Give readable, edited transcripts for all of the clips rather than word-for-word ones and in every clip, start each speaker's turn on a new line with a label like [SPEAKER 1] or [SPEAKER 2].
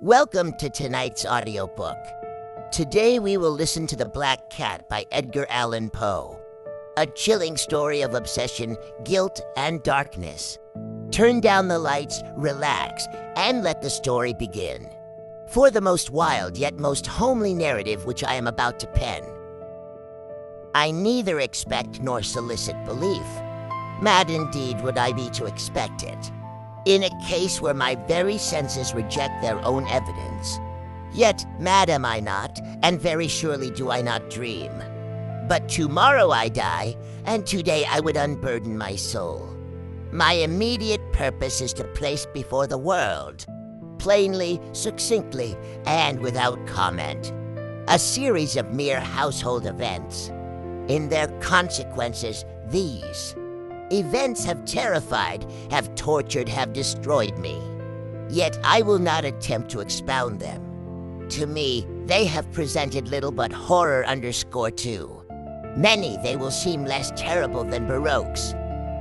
[SPEAKER 1] Welcome to tonight's audiobook. Today we will listen to The Black Cat by Edgar Allan Poe, a chilling story of obsession, guilt, and darkness. Turn down the lights, relax, and let the story begin. For the most wild yet most homely narrative which I am about to pen, I neither expect nor solicit belief. Mad indeed would I be to expect it, in a case where my very senses reject their own evidence. Yet mad am I not, and very surely do I not dream. But tomorrow I die, and today I would unburden my soul. My immediate purpose is to place before the world, plainly, succinctly, and without comment, a series of mere household events. In their consequences, these events have terrified, have tortured, have destroyed me. Yet I will not attempt to expound them. To me, they have presented little but horror _2. Many they will seem less terrible than Baroque's.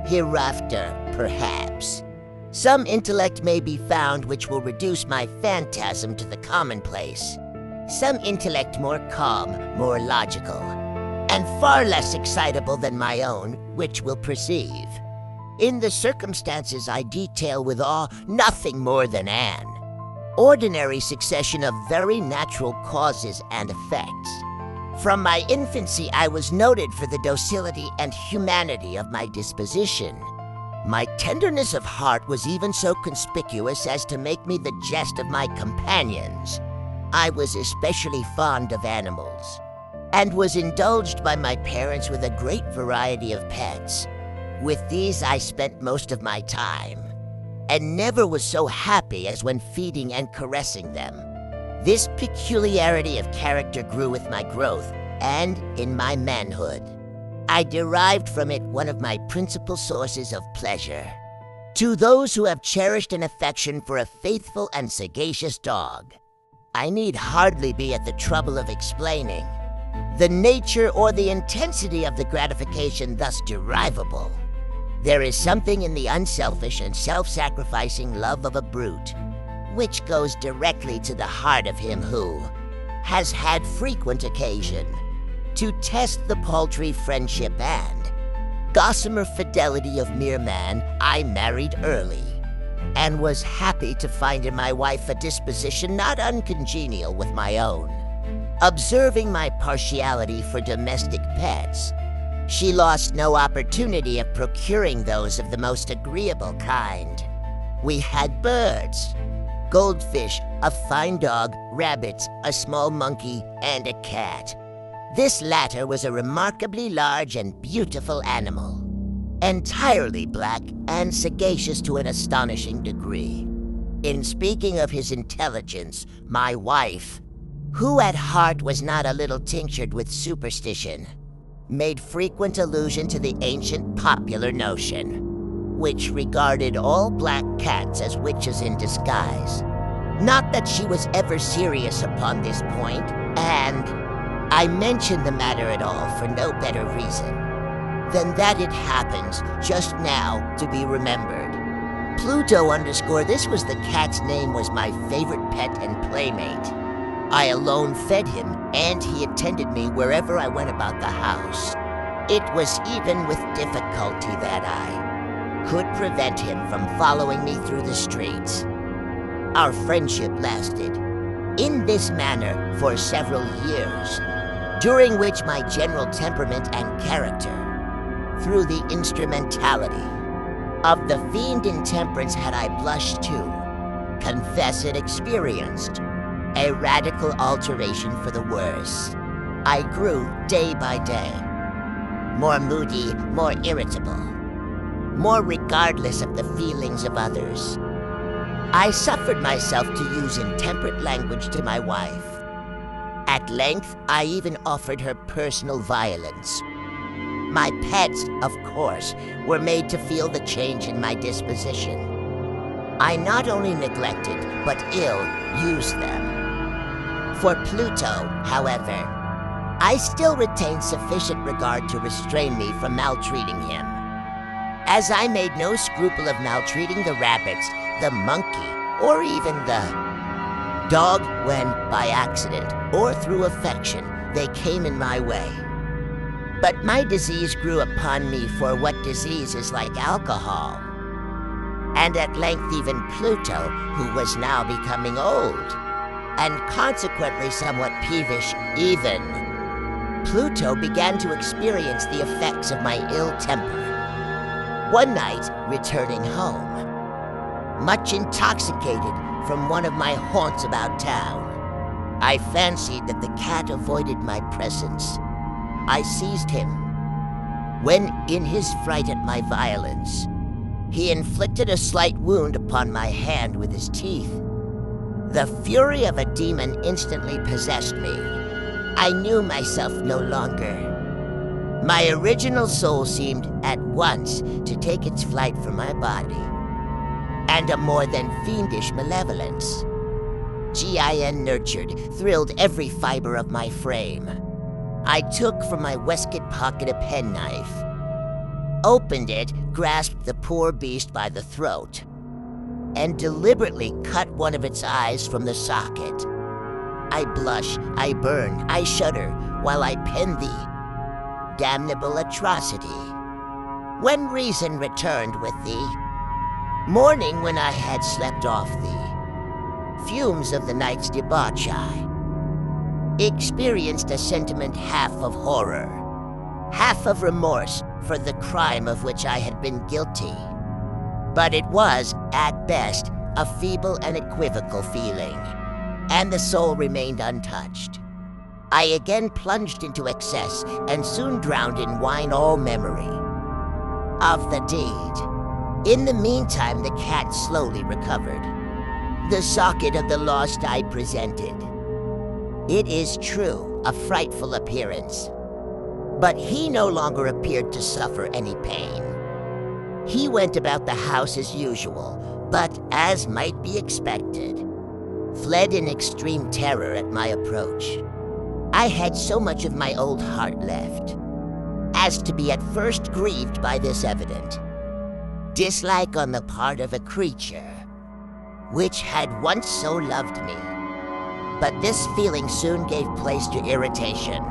[SPEAKER 1] Hereafter, perhaps, some intellect may be found which will reduce my phantasm to the commonplace. Some intellect more calm, more logical, and far less excitable than my own, which will perceive. In the circumstances I detail with awe nothing more than an ordinary succession of very natural causes and effects. From my infancy I was noted for the docility and humanity of my disposition. My tenderness of heart was even so conspicuous as to make me the jest of my companions. I was especially fond of animals, and was indulged by my parents with a great variety of pets. With these I spent most of my time, and never was so happy as when feeding and caressing them. This peculiarity of character grew with my growth, and in my manhood, I derived from it one of my principal sources of pleasure. To those who have cherished an affection for a faithful and sagacious dog, I need hardly be at the trouble of explaining the nature or the intensity of the gratification thus derivable. There is something in the unselfish and self-sacrificing love of a brute which goes directly to the heart of him who has had frequent occasion to test the paltry friendship and gossamer fidelity of mere man. I married early, and was happy to find in my wife a disposition not uncongenial with my own. Observing my partiality for domestic pets, she lost no opportunity of procuring those of the most agreeable kind. We had birds, goldfish, a fine dog, rabbits, a small monkey, and a cat. This latter was a remarkably large and beautiful animal, entirely black and sagacious to an astonishing degree. In speaking of his intelligence, my wife, who at heart was not a little tinctured with superstition, made frequent allusion to the ancient popular notion, which regarded all black cats as witches in disguise. Not that she was ever serious upon this point, and I mention the matter at all for no better reason than that it happens just now to be remembered. Pluto _ this was the cat's name, was my favorite pet and playmate. I alone fed him, and he attended me wherever I went about the house. It was even with difficulty that I could prevent him from following me through the streets. Our friendship lasted in this manner for several years, during which my general temperament and character, through the instrumentality of the fiend intemperance, had I blushed to confess it, experienced a radical alteration for the worse. I grew day by day more moody, more irritable, more regardless of the feelings of others. I suffered myself to use intemperate language to my wife. At length, I even offered her personal violence. My pets, of course, were made to feel the change in my disposition. I not only neglected, but ill-used them. For Pluto, however, I still retained sufficient regard to restrain me from maltreating him, as I made no scruple of maltreating the rabbits, the monkey, or even the Dog when by accident or through affection they came in my way. But my disease grew upon me for what disease is like alcohol. And at length even Pluto, who was now becoming old, and consequently somewhat peevish even, Pluto began to experience the effects of my ill temper. One night, returning home, much intoxicated from one of my haunts about town, I fancied that the cat avoided my presence. I seized him, when, in his fright at my violence, he inflicted a slight wound upon my hand with his teeth. The fury of a demon instantly possessed me. I knew myself no longer. My original soul seemed at once to take its flight from my body, and a more than fiendish malevolence, Gin nurtured, thrilled every fiber of my frame. I took from my waistcoat pocket a penknife, opened it, grasped the poor beast by the throat, and deliberately cut one of its eyes from the socket. I blush, I burn, I shudder, while I pen thee, damnable atrocity. When reason returned with thee, morning when I had slept off thee, fumes of the night's debauch I experienced a sentiment half of horror, half of remorse for the crime of which I had been guilty. But it was, at best, a feeble and equivocal feeling, and the soul remained untouched. I again plunged into excess and soon drowned in wine all memory of the deed. In the meantime, the cat slowly recovered. The socket of the lost eye presented, it is true, a frightful appearance. But he no longer appeared to suffer any pain. He went about the house as usual, but as might be expected, fled in extreme terror at my approach. I had so much of my old heart left as to be at first grieved by this evident dislike on the part of a creature which had once so loved me. But this feeling soon gave place to irritation,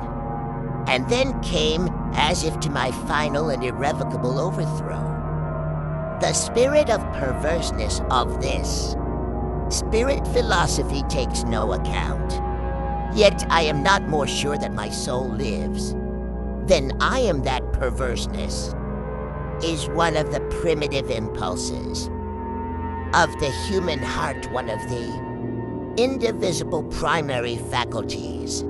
[SPEAKER 1] and then came, as if to my final and irrevocable overthrow, the spirit of perverseness of this. Spirit philosophy takes no account. Yet I am not more sure that my soul lives than I am that perverseness is one of the primitive impulses of the human heart, one of the indivisible primary faculties,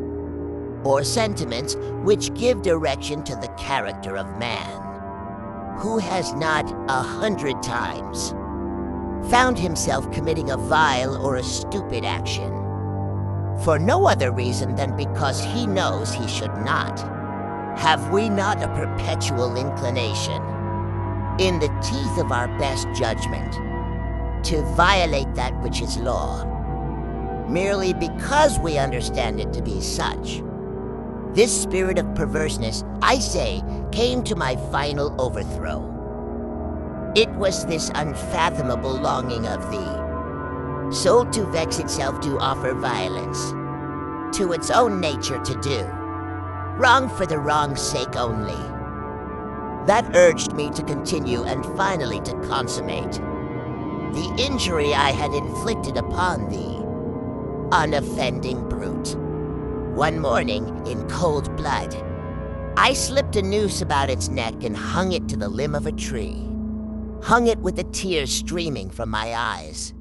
[SPEAKER 1] or sentiments which give direction to the character of man, who has not 100 times found himself committing a vile or a stupid action, for no other reason than because he knows he should not. Have we not a perpetual inclination, in the teeth of our best judgment, to violate that which is law, merely because we understand it to be such? This spirit of perverseness, I say, came to my final overthrow. It was this unfathomable longing of thee, so to vex itself to offer violence, to its own nature to do, wrong for the wrong's sake only, that urged me to continue and finally to consummate the injury I had inflicted upon thee, unoffending brute. One morning, in cold blood, I slipped a noose about its neck and hung it to the limb of a tree. Hung it with the tears streaming from my eyes,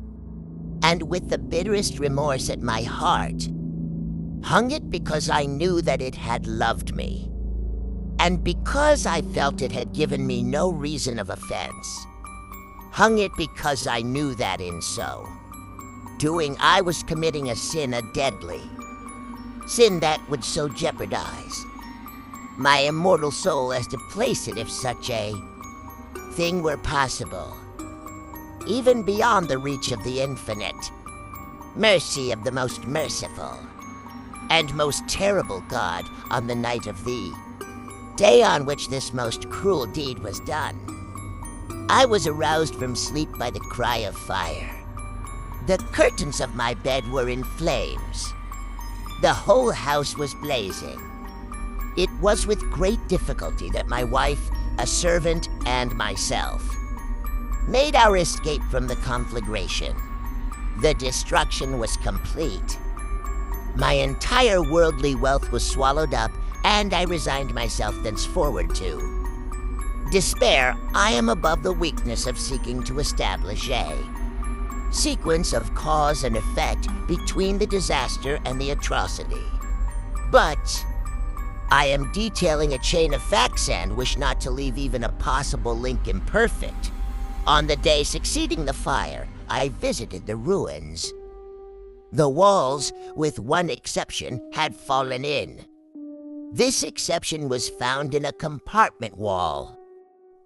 [SPEAKER 1] and with the bitterest remorse at my heart. Hung it because I knew that it had loved me, and because I felt it had given me no reason of offense. Hung it because I knew that in so doing I was committing a sin, a deadly sin that would so jeopardize my immortal soul as to place it, if such a thing were possible, even beyond the reach of the infinite mercy of the most merciful and most terrible God, on the night of the day on which this most cruel deed was done. I was aroused from sleep by the cry of fire. The curtains of my bed were in flames. The whole house was blazing. It was with great difficulty that my wife, a servant, and myself made our escape from the conflagration. The destruction was complete. My entire worldly wealth was swallowed up, and I resigned myself thenceforward to despair. I am above the weakness of seeking to establish a sequence of cause and effect between the disaster and the atrocity. But I am detailing a chain of facts and wish not to leave even a possible link imperfect. On the day succeeding the fire, I visited the ruins. The walls, with one exception, had fallen in. This exception was found in a compartment wall,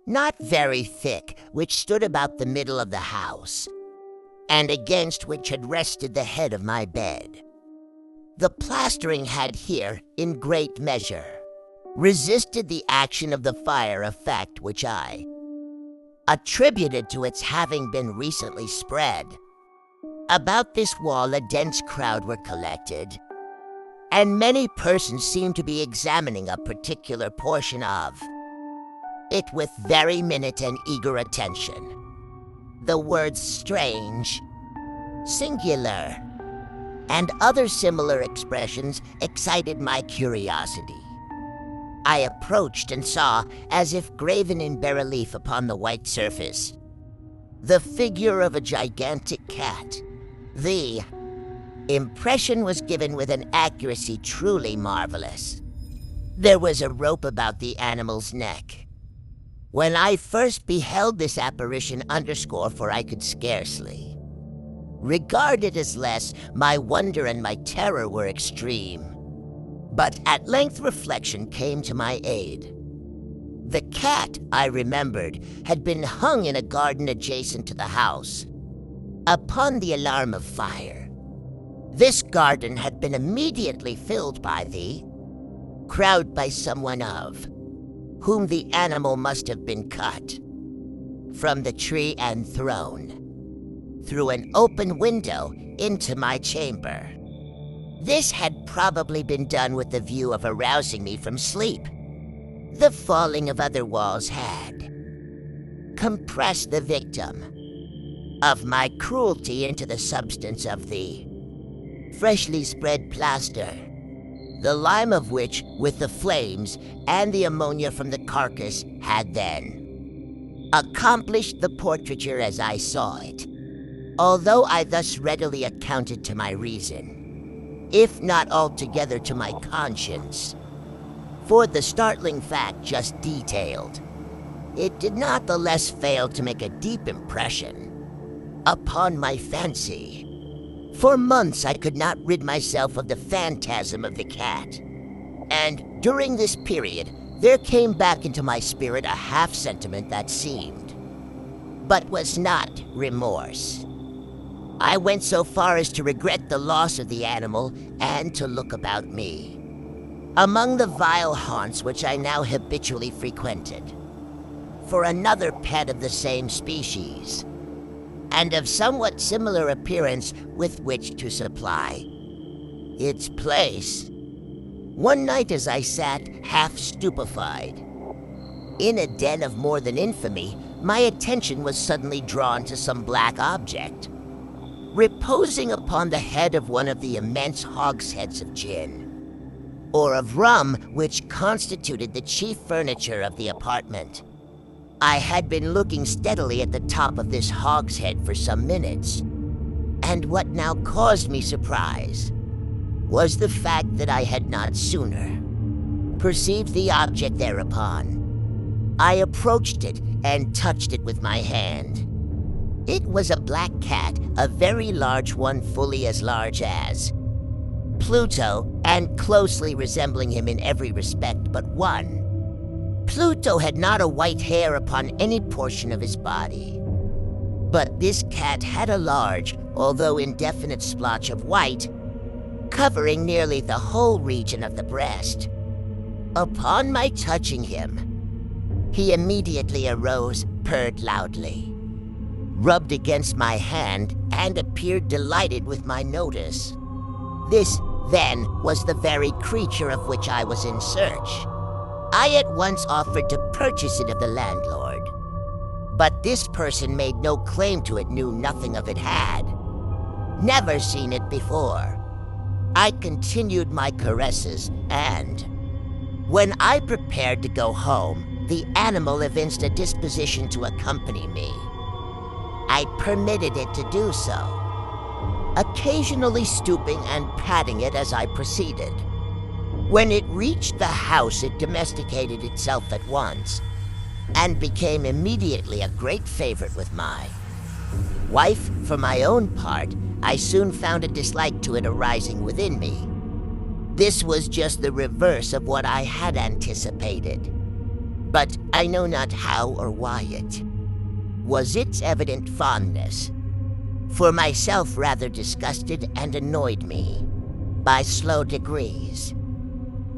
[SPEAKER 1] not very thick, which stood about the middle of the house, and against which had rested the head of my bed. The plastering had here, in great measure, resisted the action of the fire, a fact which I attributed to its having been recently spread. About this wall a dense crowd were collected, and many persons seemed to be examining a particular portion of it with very minute and eager attention. The words strange, singular, and other similar expressions excited my curiosity. I approached and saw, as if graven in bas-relief upon the white surface, the figure of a gigantic cat. The impression was given with an accuracy truly marvelous. There was a rope about the animal's neck. When I first beheld this apparition, for I could scarcely regard it as less, my wonder and my terror were extreme. But at length reflection came to my aid. The cat, I remembered, had been hung in a garden adjacent to the house. Upon the alarm of fire, this garden had been immediately filled by the crowd by someone of whom the animal must have been cut from the tree and thrown through an open window into my chamber. This had probably been done with the view of arousing me from sleep. The falling of other walls had compressed the victim of my cruelty into the substance of the freshly spread plaster, the lime of which, with the flames and the ammonia from the carcass, had then accomplished the portraiture as I saw it. Although I thus readily accounted to my reason, if not altogether to my conscience, for the startling fact just detailed, it did not the less fail to make a deep impression upon my fancy. For months I could not rid myself of the phantasm of the cat, and during this period there came back into my spirit a half-sentiment that seemed, but was not, remorse. I went so far as to regret the loss of the animal and to look about me, among the vile haunts which I now habitually frequented, for another pet of the same species, and of somewhat similar appearance with which to supply its place. One night as I sat, half stupefied, in a den of more than infamy, my attention was suddenly drawn to some black object, reposing upon the head of one of the immense hogsheads of gin, or of rum, which constituted the chief furniture of the apartment. I had been looking steadily at the top of this hogshead for some minutes, and what now caused me surprise was the fact that I had not sooner perceived the object thereupon. I approached it and touched it with my hand. It was a black cat, a very large one, fully as large as Pluto, and closely resembling him in every respect but one. Pluto had not a white hair upon any portion of his body, but this cat had a large, although indefinite splotch of white, covering nearly the whole region of the breast. Upon my touching him, he immediately arose, purred loudly, rubbed against my hand, and appeared delighted with my notice. This, then, was the very creature of which I was in search. I at once offered to purchase it of the landlord. But this person made no claim to it, knew nothing of it, had never seen it before. I continued my caresses, and when I prepared to go home, the animal evinced a disposition to accompany me. I permitted it to do so, occasionally stooping and patting it as I proceeded. When it reached the house, it domesticated itself at once, and became immediately a great favorite with my wife. For my own part, I soon found a dislike to it arising within me. This was just the reverse of what I had anticipated, but I know not how or why it was its evident fondness. For myself rather disgusted and annoyed me by slow degrees.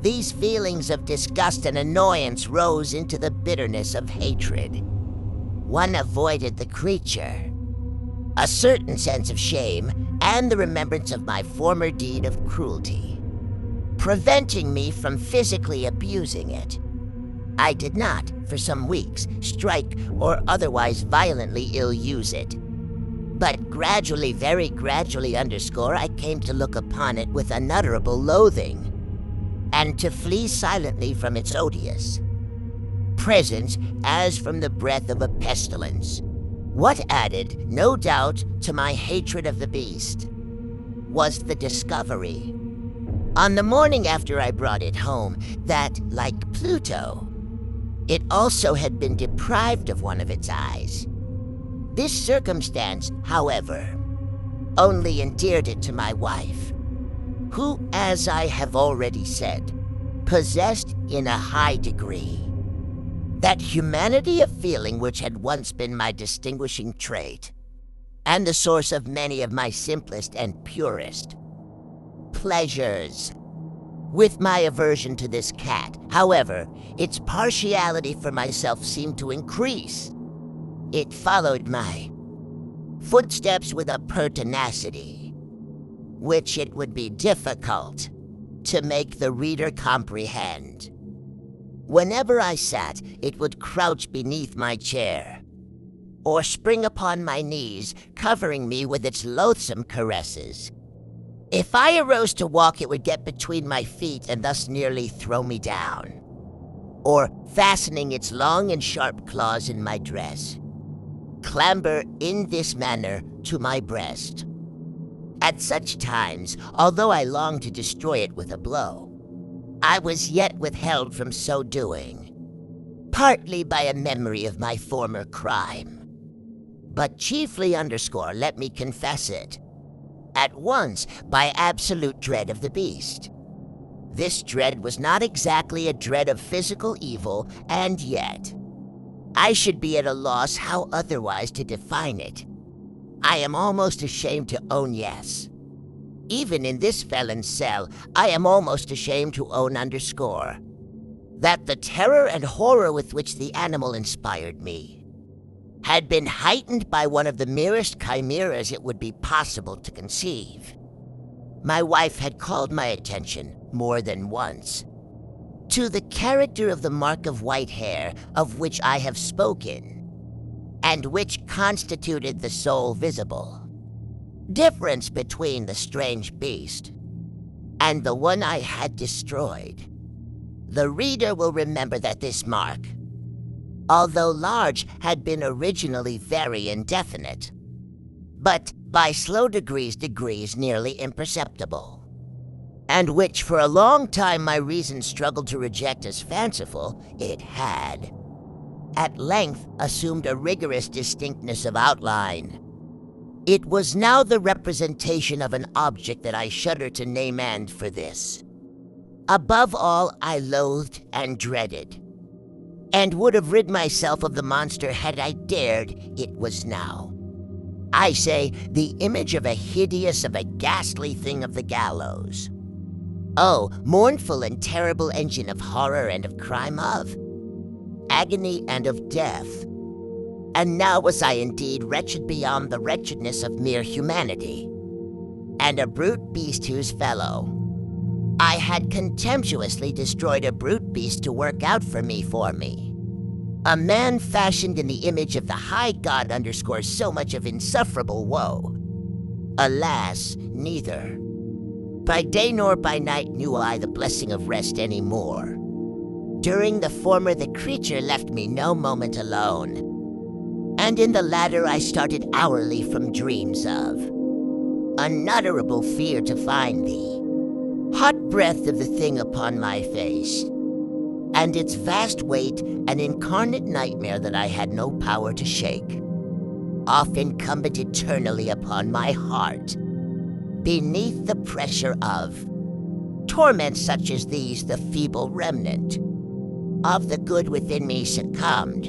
[SPEAKER 1] These feelings of disgust and annoyance rose into the bitterness of hatred. One avoided the creature, a certain sense of shame, and the remembrance of my former deed of cruelty, preventing me from physically abusing it. I did not, for some weeks, strike or otherwise violently ill-use it. But gradually, very gradually I came to look upon it with unutterable loathing, and to flee silently from its odious presence as from the breath of a pestilence. What added, no doubt, to my hatred of the beast was the discovery, on the morning after I brought it home, that, like Pluto, it also had been deprived of one of its eyes. This circumstance, however, only endeared it to my wife, who, as I have already said, possessed in a high degree that humanity of feeling which had once been my distinguishing trait, and the source of many of my simplest and purest pleasures. With my aversion to this cat, however, its partiality for myself seemed to increase. It followed my footsteps with a pertinacity which it would be difficult to make the reader comprehend. Whenever I sat, it would crouch beneath my chair, or spring upon my knees, covering me with its loathsome caresses. If I arose to walk, it would get between my feet and thus nearly throw me down, or, fastening its long and sharp claws in my dress, clamber in this manner to my breast. At such times, although I longed to destroy it with a blow, I was yet withheld from so doing, partly by a memory of my former crime, but chiefly let me confess it, at once by absolute dread of the beast. This dread was not exactly a dread of physical evil, and yet I should be at a loss how otherwise to define it. I am almost ashamed to own, yes. Even in this felon's cell, I am almost ashamed to own that the terror and horror with which the animal inspired me had been heightened by one of the merest chimeras it would be possible to conceive. My wife had called my attention, more than once, to the character of the mark of white hair of which I have spoken, and which constituted the sole visible difference between the strange beast and the one I had destroyed. The reader will remember that this mark, although large, had been originally very indefinite, but by slow degrees nearly imperceptible, and which for a long time my reason struggled to reject as fanciful, it had at length assumed a rigorous distinctness of outline. It was now the representation of an object that I shudder to name, and for this, above all, I loathed and dreaded, and would have rid myself of the monster had I dared. It was now, I say, the image of a ghastly thing of the gallows. Oh, mournful and terrible engine of horror and of crime, of agony and of death. And now was I indeed wretched beyond the wretchedness of mere humanity, and a brute beast whose fellow. I had contemptuously destroyed a brute beast to work out for me. A man fashioned in the image of the high God underscores so much of insufferable woe. Alas, neither. By day nor by night knew I the blessing of rest any more. During the former the creature left me no moment alone, and in the latter I started hourly from dreams of unutterable fear to find thee, hot breath of the thing upon my face, and its vast weight an incarnate nightmare that I had no power to shake, oft incumbent eternally upon my heart, beneath the pressure of torments such as these. The feeble remnant of the good within me succumbed.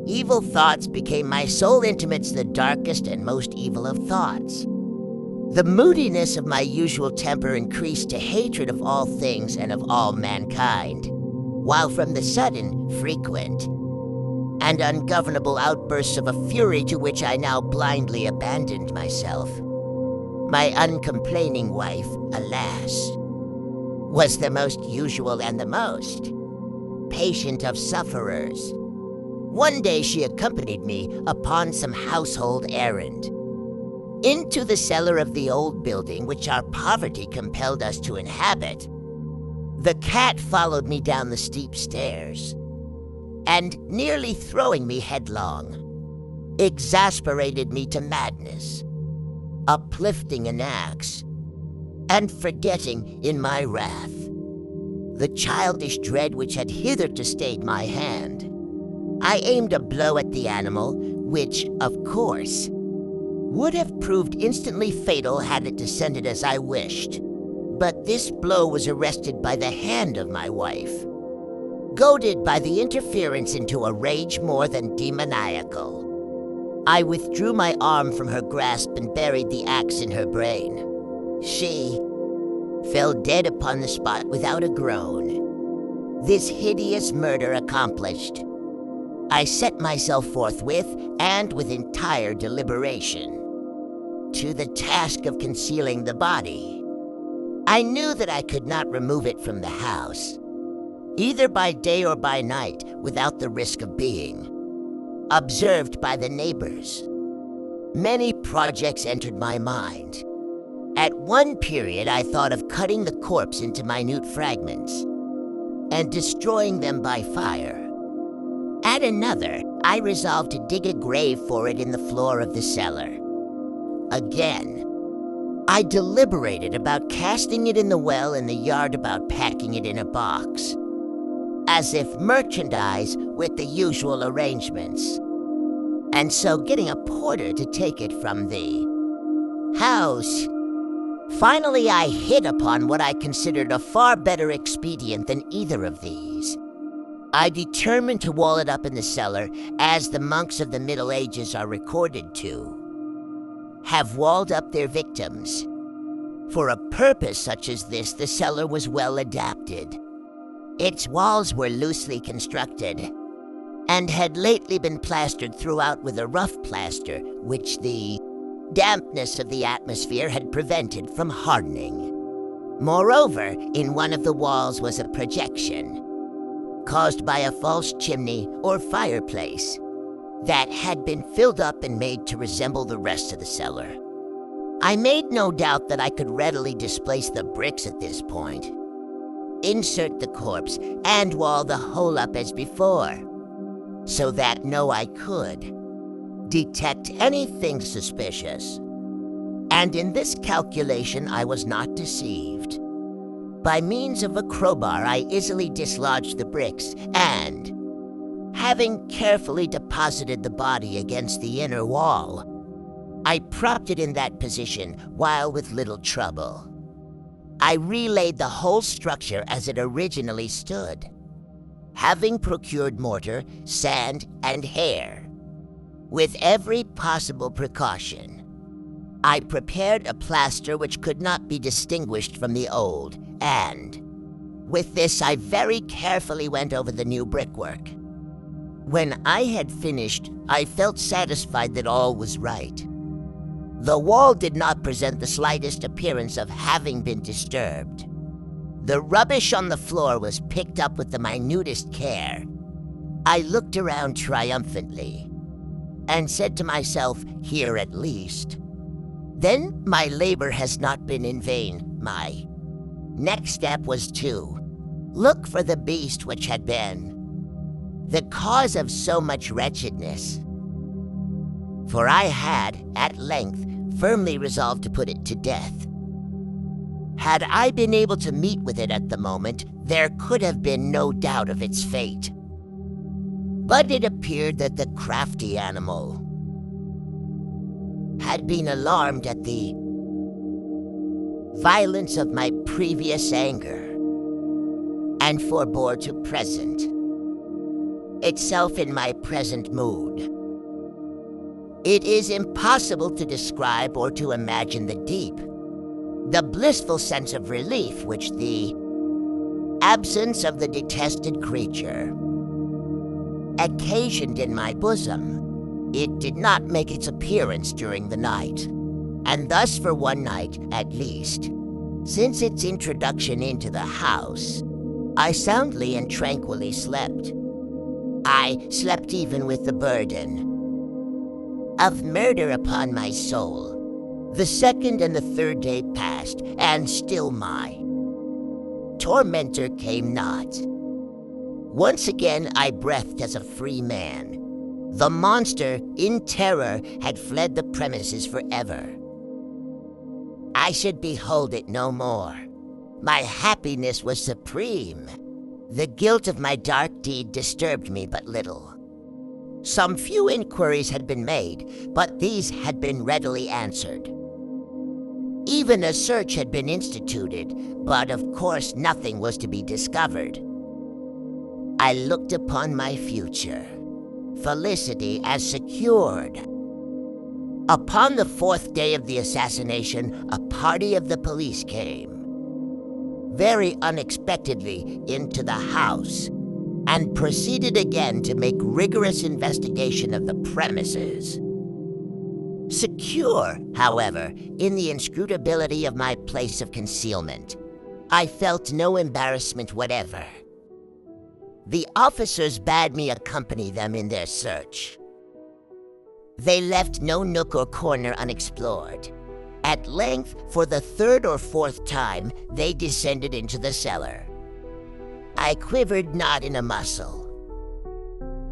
[SPEAKER 1] Evil thoughts became my sole intimates, the darkest and most evil of thoughts. The moodiness of my usual temper increased to hatred of all things and of all mankind, while from the sudden, frequent, and ungovernable outbursts of a fury to which I now blindly abandoned myself, my uncomplaining wife, alas, was the most usual and the most patient of sufferers. One day she accompanied me upon some household errand into the cellar of the old building which our poverty compelled us to inhabit. The cat followed me down the steep stairs, and nearly throwing me headlong, exasperated me to madness, uplifting an axe, and forgetting in my wrath the childish dread which had hitherto stayed my hand, I aimed a blow at the animal, which, of course, would have proved instantly fatal had it descended as I wished. But this blow was arrested by the hand of my wife, goaded by the interference into a rage more than demoniacal. I withdrew my arm from her grasp and buried the axe in her brain. She fell dead upon the spot without a groan. This hideous murder accomplished, I set myself forthwith, and with entire deliberation, to the task of concealing the body. I knew that I could not remove it from the house, either by day or by night, without the risk of being observed by the neighbors. Many projects entered my mind. At one period, I thought of cutting the corpse into minute fragments and destroying them by fire. At another, I resolved to dig a grave for it in the floor of the cellar. Again, I deliberated about casting it in the well in the yard, about packing it in a box, as if merchandise with the usual arrangements, and so getting a porter to take it from the house. Finally, I hit upon what I considered a far better expedient than either of these. I determined to wall it up in the cellar, as the monks of the Middle Ages are recorded to have walled up their victims. For a purpose such as this, the cellar was well adapted. Its walls were loosely constructed, and had lately been plastered throughout with a rough plaster, which the dampness of the atmosphere had prevented from hardening. Moreover, in one of the walls was a projection, caused by a false chimney or fireplace, that had been filled up and made to resemble the rest of the cellar. I made no doubt that I could readily displace the bricks at this point, insert the corpse, and wall the whole up as before, so that no eye could detect anything suspicious. And in this calculation I was not deceived. By means of a crowbar I easily dislodged the bricks, and, having carefully deposited the body against the inner wall, I propped it in that position, while with little trouble I relaid the whole structure as it originally stood, having procured mortar, sand, and hair. With every possible precaution, I prepared a plaster which could not be distinguished from the old, and with this I very carefully went over the new brickwork. When I had finished, I felt satisfied that all was right. The wall did not present the slightest appearance of having been disturbed. The rubbish on the floor was picked up with the minutest care. I looked around triumphantly and said to myself, here at least, then my labor has not been in vain. My next step was to look for the beast which had been the cause of so much wretchedness. For I had, at length, firmly resolved to put it to death. Had I been able to meet with it at the moment, there could have been no doubt of its fate. But it appeared that the crafty animal had been alarmed at the violence of my previous anger and forbore to present itself in my present mood. It is impossible to describe or to imagine the blissful sense of relief which the absence of the detested creature occasioned in my bosom. It did not make its appearance during the night, and thus for one night at least, since its introduction into the house, I soundly and tranquilly slept. I slept even with the burden of murder upon my soul. The second and the third day passed, and still my tormentor came not. Once again I breathed as a free man. The monster, in terror, had fled the premises forever. I should behold it no more. My happiness was supreme. The guilt of my dark deed disturbed me but little. Some few inquiries had been made, but these had been readily answered. Even a search had been instituted, but of course nothing was to be discovered. I looked upon my future, felicity, as secured. Upon the fourth day of the assassination, a party of the police came, very unexpectedly, into the house, and proceeded again to make rigorous investigation of the premises. Secure, however, in the inscrutability of my place of concealment, I felt no embarrassment whatever. The officers bade me accompany them in their search. They left no nook or corner unexplored. At length, for the third or fourth time, they descended into the cellar. I quivered not in a muscle.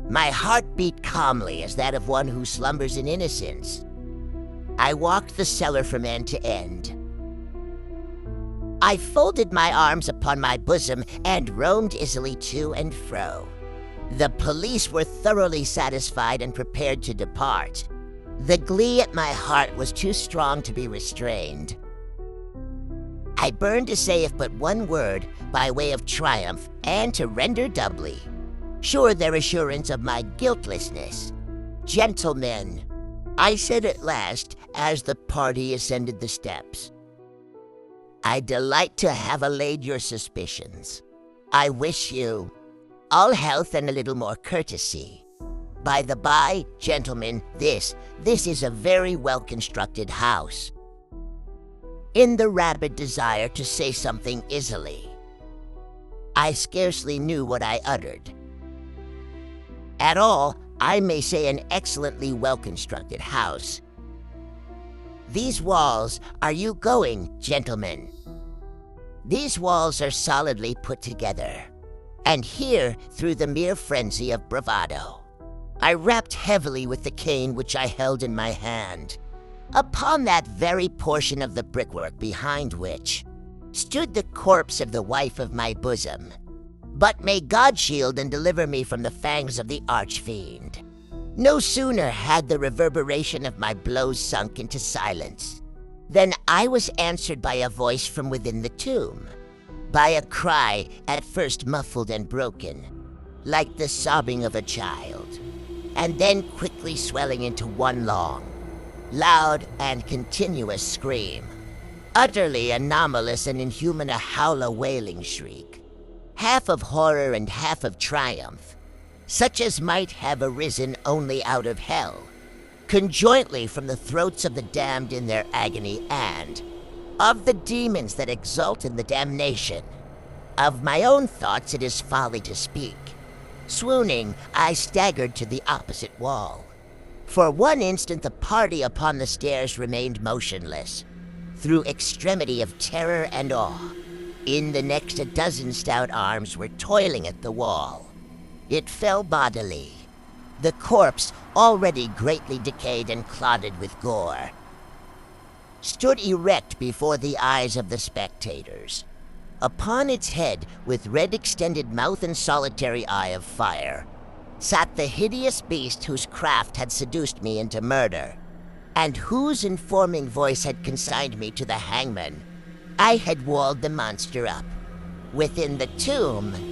[SPEAKER 1] My heart beat calmly as that of one who slumbers in innocence. I walked the cellar from end to end. I folded my arms upon my bosom and roamed easily to and fro. The police were thoroughly satisfied and prepared to depart. The glee at my heart was too strong to be restrained. I burned to say if but one word by way of triumph, and to render doubly sure their assurance of my guiltlessness. Gentlemen, I said at last, as the party ascended the steps, I delight to have allayed your suspicions. I wish you all health and a little more courtesy. By the by, gentlemen, this is a very well-constructed house. In the rabid desire to say something easily, I scarcely knew what I uttered. At all, I may say an excellently well-constructed house. These walls, are you going, gentlemen? These walls are solidly put together, and here, through the mere frenzy of bravado, I rapped heavily with the cane which I held in my hand, upon that very portion of the brickwork behind which stood the corpse of the wife of my bosom. But may God shield and deliver me from the fangs of the archfiend. No sooner had the reverberation of my blows sunk into silence than I was answered by a voice from within the tomb, by a cry at first muffled and broken, like the sobbing of a child, and then quickly swelling into one long, loud and continuous scream, utterly anomalous and inhuman, a howl, a wailing shriek, half of horror and half of triumph, such as might have arisen only out of hell, conjointly from the throats of the damned in their agony, and of the demons that exult in the damnation. Of my own thoughts it is folly to speak. Swooning, I staggered to the opposite wall. For one instant the party upon the stairs remained motionless, through extremity of terror and awe. In the next, a dozen stout arms were toiling at the wall. It fell bodily. The corpse, already greatly decayed and clotted with gore, stood erect before the eyes of the spectators. Upon its head, with red extended mouth and solitary eye of fire, sat the hideous beast whose craft had seduced me into murder, and whose informing voice had consigned me to the hangman. I had walled the monster up. Within the tomb,